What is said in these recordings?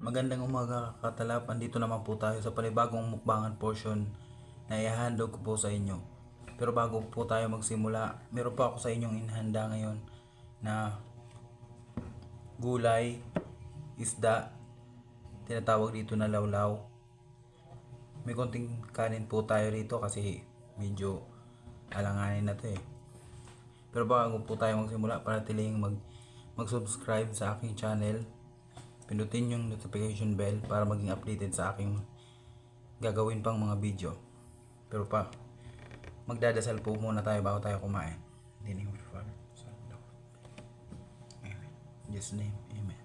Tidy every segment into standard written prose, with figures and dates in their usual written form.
Magandang umaga katalapan, dito naman po tayo sa panibagong mukbangan portion na ihahandog ko po sa inyo. Pero bago po tayo magsimula, meron pa ako sa inyong inhanda ngayon na gulay, isda, tinatawag dito na lawlaw. May konting kanin po tayo rito kasi medyo alanganin na to eh. Pero bago po tayo magsimula, panatiling mag-subscribe sa aking channel. Pindutin yung notification bell para maging updated sa aking gagawin pang mga video. Pero magdadasal po muna tayo bago tayo kumain. In the name of the Father, Son, and the Holy Spirit. Amen. In Jesus' name, amen.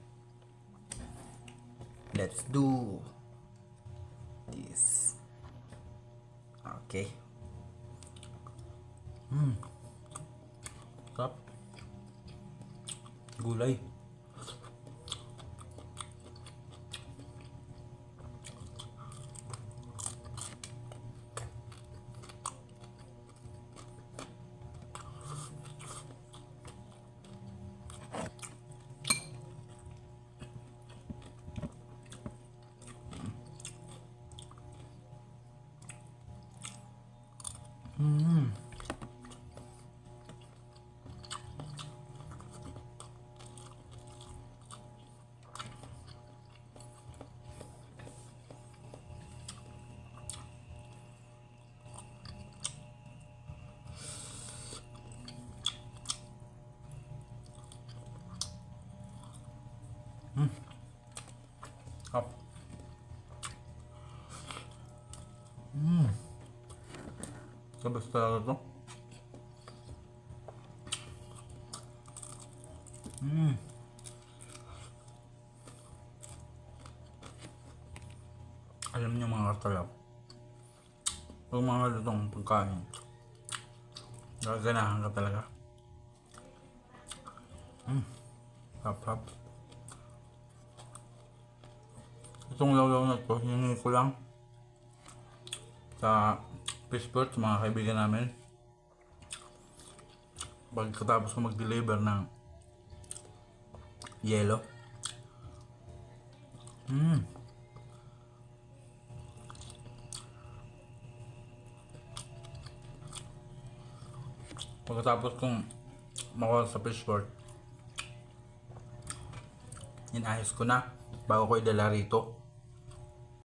Let's do this. Okay. Sarap. Gulay. Up. Sabas talaga to. Alam niyo mga katalap, pag mga lutong pagkain, gaganahan ka talaga. Hap. Itong lawlaw na to, hiningi ko lang sa Fishport, sa mga kaibigan namin. Pagkatapos ko mag-deliver ng yelo. Pagkatapos kong makuha sa Fishport, inayos ko na bago ko idala rito.